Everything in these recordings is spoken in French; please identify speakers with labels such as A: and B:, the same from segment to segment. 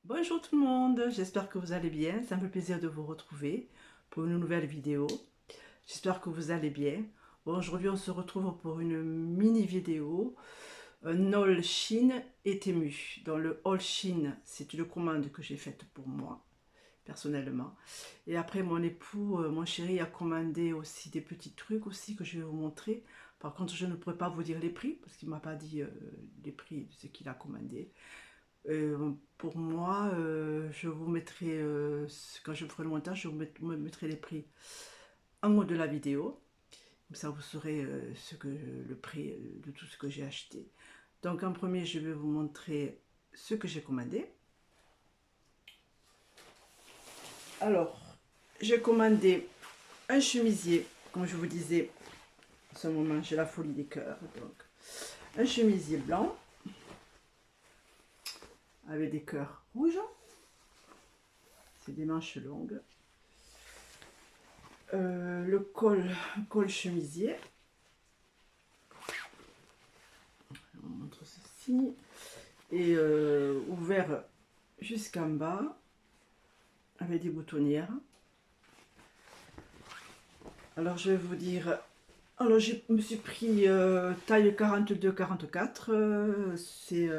A: Bonjour tout le monde, j'espère que vous allez bien. C'est un peu plaisir de vous retrouver pour une nouvelle vidéo. J'espère que vous allez bien. Bon, aujourd'hui on se retrouve pour une mini vidéo, un haul Chine et Temu. Dans le haul Chine, c'est une commande que j'ai faite pour moi, personnellement. Et après mon époux, mon chéri a commandé aussi des petits trucs aussi que je vais vous montrer. Par contre, je ne pourrais pas vous dire les prix parce qu'il ne m'a pas dit les prix de ce qu'il a commandé. Pour moi, je vous mettrai, quand je ferai le montage, je vous mettrai les prix en haut de la vidéo. Comme ça, vous saurez le prix de tout ce que j'ai acheté. Donc, en premier, je vais vous montrer ce que j'ai commandé. Alors, j'ai commandé un chemisier, comme je vous disais, en ce moment, j'ai la folie des cœurs. Donc, un chemisier blanc avec des cœurs rouges. C'est des manches longues. Le col chemisier. On montre ceci. Et ouvert jusqu'en bas avec des boutonnières. Alors je vais vous dire. Alors je me suis pris taille 42-44. C'est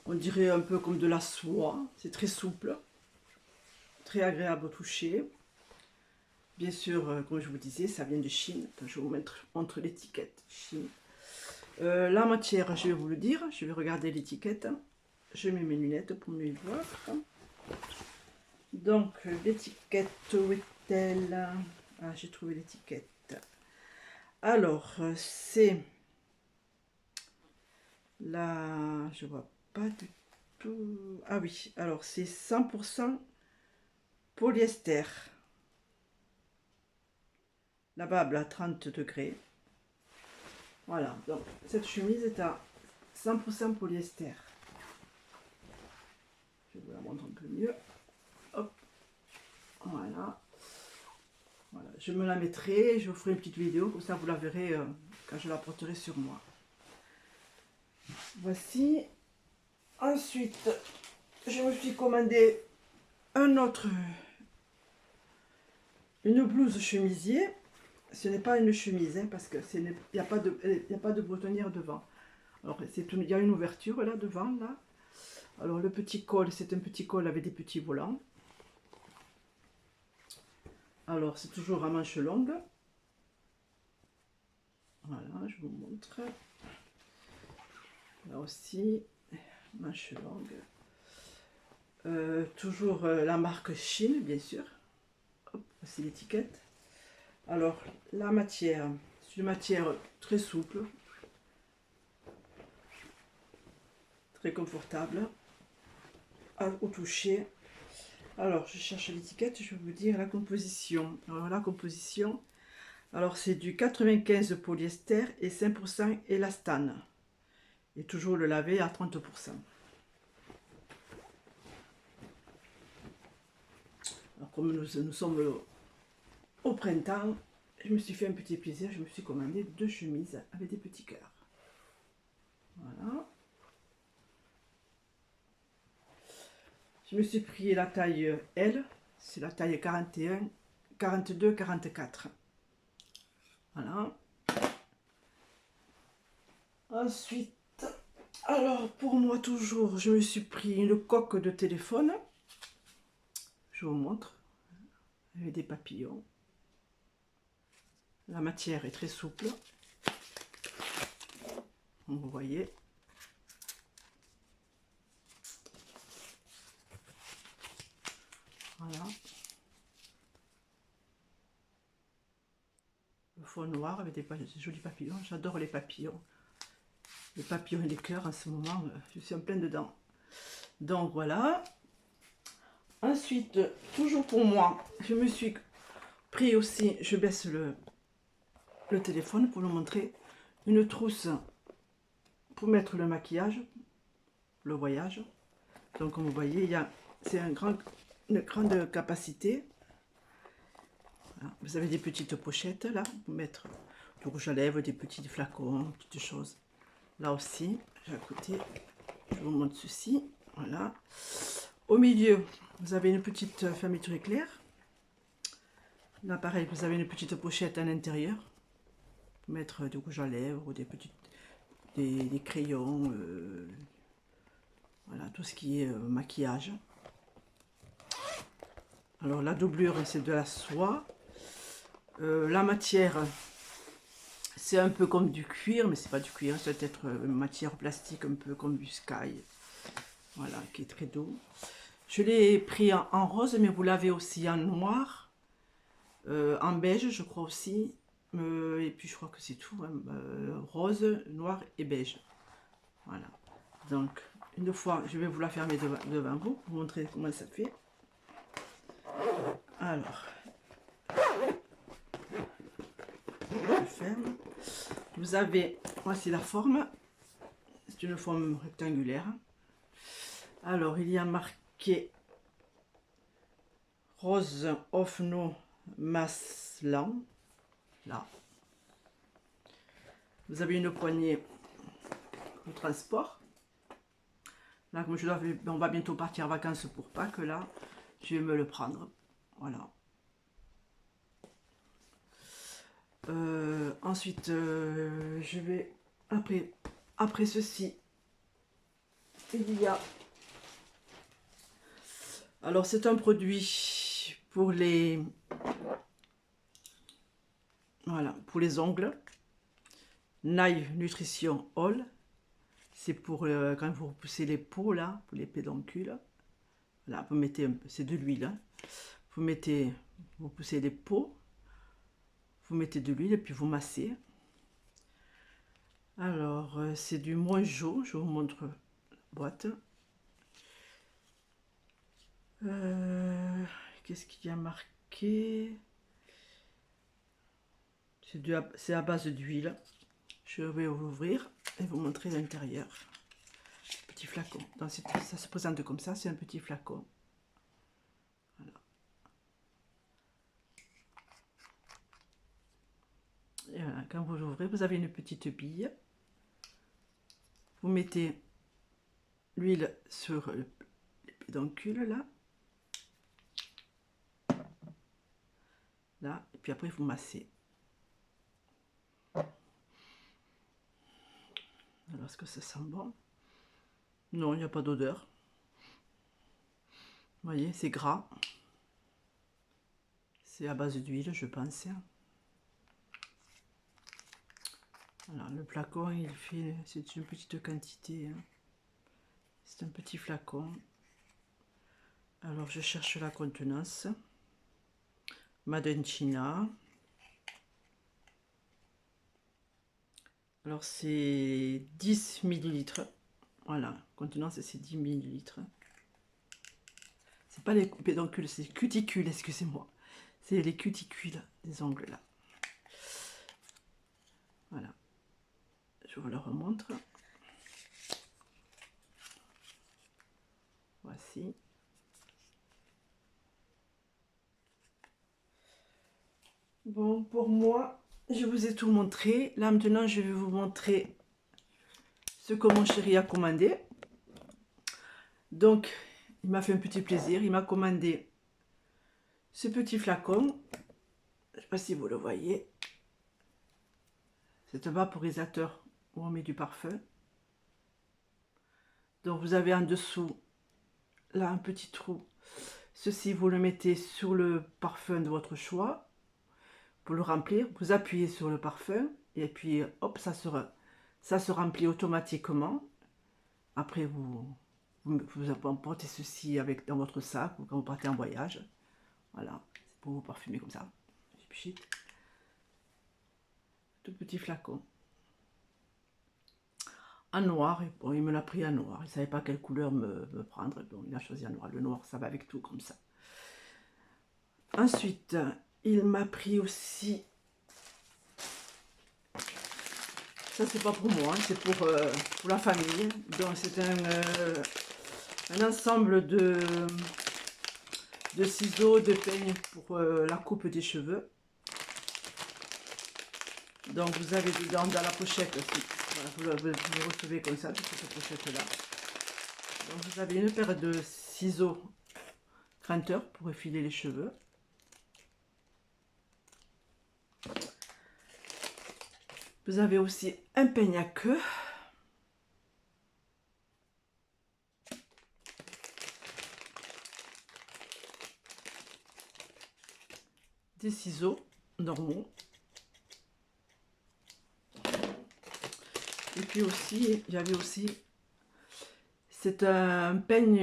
A: on dirait un peu comme de la soie. C'est très souple. Très agréable au toucher. Bien sûr, comme je vous disais, ça vient de Chine. Attends, je vais vous montre l'étiquette Chine. La matière, je vais vous le dire. Je vais regarder l'étiquette. Je mets mes lunettes pour mieux voir. Donc, l'étiquette, où est-elle? Ah, j'ai trouvé l'étiquette. Alors, c'est la... Je vois pas du tout... Ah oui, alors c'est 100% polyester. Lavable à 30 degrés. Voilà, donc cette chemise est à 100% polyester. Je vous la montre un peu mieux. Hop, voilà. Voilà, je me la mettrai, je vous ferai une petite vidéo, comme ça vous la verrez quand je la porterai sur moi. Voici. Ensuite, je me suis commandé une blouse chemisier. Ce n'est pas une chemise, hein, parce qu'il n'y a pas de boutonnière devant. Alors, il y a une ouverture là devant, là. Alors, le petit col, c'est un petit col avec des petits volants. Alors, c'est toujours à manches longues. Voilà, je vous montre. Là aussi, manches longues. Toujours la marque Chine, bien sûr. Hop, voici l'étiquette. Alors, la matière, c'est une matière très souple, très confortable, au toucher. Alors, je cherche l'étiquette, je vais vous dire la composition. Alors, la composition, alors c'est du 95 polyester et 5% élastane. Et toujours le laver à 30%. Alors, comme nous sommes au printemps, je me suis fait un petit plaisir, je me suis commandé 2 chemises avec des petits cœurs. Voilà. Je me suis pris la taille L, c'est la taille 41, 42, 44. Voilà. Ensuite, alors pour moi toujours, je me suis pris une coque de téléphone. Je vous montre, avec des papillons. La matière est très souple. Vous voyez. Voilà. Le fond noir avec des jolis papillons. J'adore les papillons. Les papillons et les cœurs en ce moment, je suis en plein dedans. Donc voilà. Ensuite, toujours pour moi, je me suis pris aussi, je baisse le téléphone pour vous montrer, une trousse pour mettre le maquillage, le voyage. Donc comme vous voyez, c'est une grande capacité. Voilà. Vous avez des petites pochettes là, pour mettre du rouge à lèvres, des petits flacons, petites choses. Là aussi, j'ai à côté, je vous montre ceci. Voilà. Au milieu, vous avez une petite fermeture éclair. Là, pareil, vous avez une petite pochette à l'intérieur pour mettre du rouge à lèvres ou des crayons, voilà, tout ce qui est maquillage. Alors, la doublure, c'est de la soie. La matière, c'est un peu comme du cuir, mais c'est pas du cuir, c'est peut-être une matière plastique un peu comme du Sky. Voilà, qui est très doux. Je l'ai pris en rose, mais vous l'avez aussi en noir, en beige, je crois aussi. Et puis je crois que c'est tout, hein, rose, noir et beige. Voilà. Donc, une fois, je vais vous la fermer devant vous, pour vous montrer comment ça fait. Alors, je ferme. Vous avez, voici la forme. C'est une forme rectangulaire. Alors, il y a marqué Rose of No Maslan. Là. Vous avez une poignée de transport. Là, comme on va bientôt partir en vacances pour Pâques, là, je vais me le prendre. Voilà. Ensuite, je vais, après ceci, il y a, alors c'est un produit pour les, voilà, pour les ongles, Nail Nutrition All, c'est pour quand vous repoussez les peaux là, pour les pédoncules, là, vous mettez un peu, c'est de l'huile, hein. Vous poussez les peaux, vous mettez de l'huile et puis vous massez. Alors, c'est du Monjo, je vous montre la boîte. Qu'est-ce qu'il y a marqué? C'est à base d'huile. Je vais ouvrir et vous montrer l'intérieur. Petit flacon. Donc, ça se présente comme ça, c'est un petit flacon. Voilà. Et voilà, quand vous l'ouvrez, vous avez une petite bille. Vous mettez l'huile sur les pédoncules là. Là, et puis après vous massez. Alors, est-ce que ça sent bon? Non, il n'y a pas d'odeur. Vous voyez, c'est gras. C'est à base d'huile, je pense. Alors, le flacon, il fait, c'est une petite quantité. Hein. C'est un petit flacon. Alors, je cherche la contenance. Made in China. Alors, c'est 10 ml. Voilà, contenance, c'est 10 ml. C'est pas les pédoncules, c'est les cuticules, excusez-moi. C'est les cuticules des ongles, là. Voilà. Je vous le remontre. Voici. Bon, pour moi, je vous ai tout montré. Là, maintenant, je vais vous montrer ce que mon chéri a commandé. Donc, il m'a fait un petit plaisir. Il m'a commandé ce petit flacon. Je ne sais pas si vous le voyez. C'est un vaporisateur où on met du parfum. Donc, vous avez en dessous, là, un petit trou. Ceci, vous le mettez sur le parfum de votre choix. Pour le remplir, vous appuyez sur le parfum et puis hop, ça se remplit automatiquement. Après, vous emportez ceci dans votre sac ou quand vous partez en voyage. Voilà, c'est pour vous parfumer comme ça. Tout petit flacon. En noir, et bon, il me l'a pris en noir. Il ne savait pas quelle couleur me prendre, donc il a choisi en noir. Le noir, ça va avec tout comme ça. Ensuite, il m'a pris aussi, ça c'est pas pour moi, c'est pour la famille. Donc c'est un ensemble de ciseaux, de peignes pour la coupe des cheveux. Donc vous avez dedans dans la pochette aussi, voilà, vous le recevez comme ça, toute cette pochette là. Donc vous avez une paire de ciseaux cranteurs pour effiler les cheveux. Vous avez aussi un peigne à queue. Des ciseaux normaux. Et puis aussi, j'avais aussi, c'est un peigne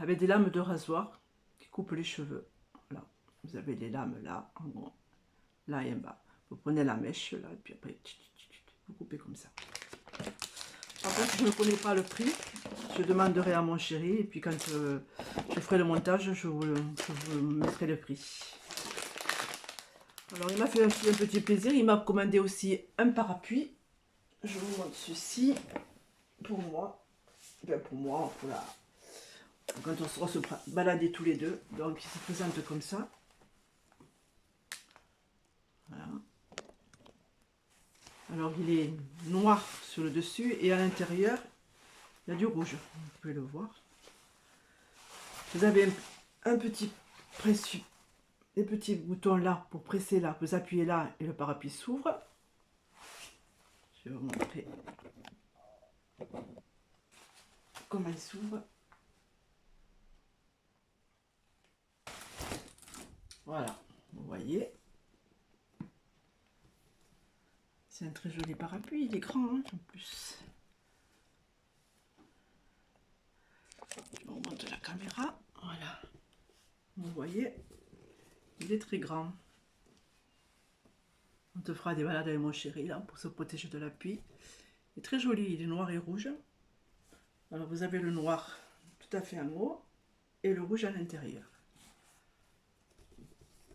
A: avec des lames de rasoir qui coupe les cheveux. Voilà, vous avez les lames là, en gros, là et en bas. Vous prenez la mèche là, et puis après, vous coupez comme ça. Par contre, je ne connais pas le prix. Je demanderai à mon chéri, et puis quand je ferai le montage, je vous mettrai le prix. Alors, il m'a fait aussi un petit plaisir. Il m'a commandé aussi un parapluie. Je vous montre ceci pour moi. Ben pour moi, pour la... quand on sera se balader tous les deux. Donc, il se présente comme ça. Voilà. Alors, il est noir sur le dessus et à l'intérieur, il y a du rouge. Vous pouvez le voir. Vous avez un petit pressu, des petits boutons là pour presser là. Vous appuyez là et le parapluie s'ouvre. Je vais vous montrer comment il s'ouvre. Voilà, vous voyez. C'est un très joli parapluie, il est grand hein, en plus. Je vous remonte la caméra, voilà. Vous voyez, il est très grand. On te fera des balades avec mon chéri là pour se protéger de la pluie. Il est très joli, il est noir et rouge. Alors vous avez le noir tout à fait en haut et le rouge à l'intérieur.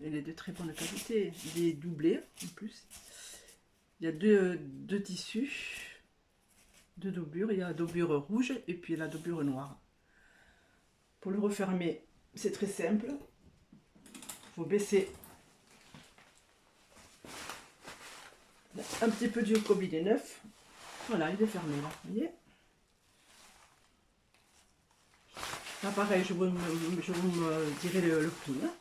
A: Il est de très bonne qualité, il est doublé en plus. Il y a deux tissus, deux doublures, il y a la doublure rouge et puis la doublure noire. Pour le refermer, c'est très simple. Vous baissez un petit peu dur comme il est neuf. Voilà, il est fermé là, vous voyez. Là pareil, je vous dirai le prix. Hein.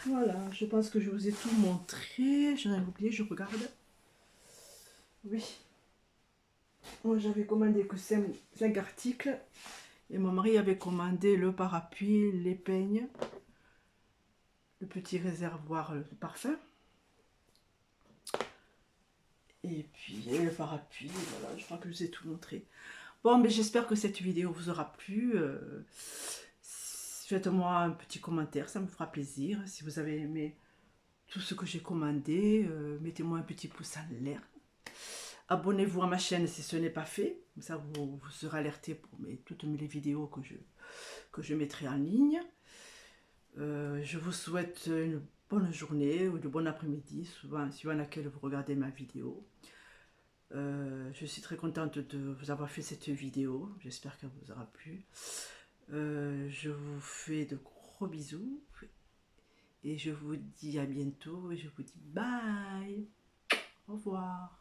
A: Voilà, je pense que je vous ai tout montré. J'en ai oublié, je regarde. Oui. Moi j'avais commandé que 5 articles. Et mon mari avait commandé le parapluie, les peignes, le petit réservoir de parfum. Et puis le parapluie, voilà, je crois que je vous ai tout montré. Bon, mais j'espère que cette vidéo vous aura plu. Faites-moi un petit commentaire, ça me fera plaisir. Si vous avez aimé tout ce que j'ai commandé, mettez-moi un petit pouce en l'air. Abonnez-vous à ma chaîne si ce n'est pas fait. Comme ça, vous serez alerté pour toutes mes vidéos que je mettrai en ligne. Je vous souhaite une bonne journée ou une bonne après-midi, suivant laquelle vous regardez ma vidéo. Je suis très contente de vous avoir fait cette vidéo. J'espère qu'elle vous aura plu. Je vous fais de gros bisous. Et je vous dis à bientôt. Et je vous dis bye. Au revoir.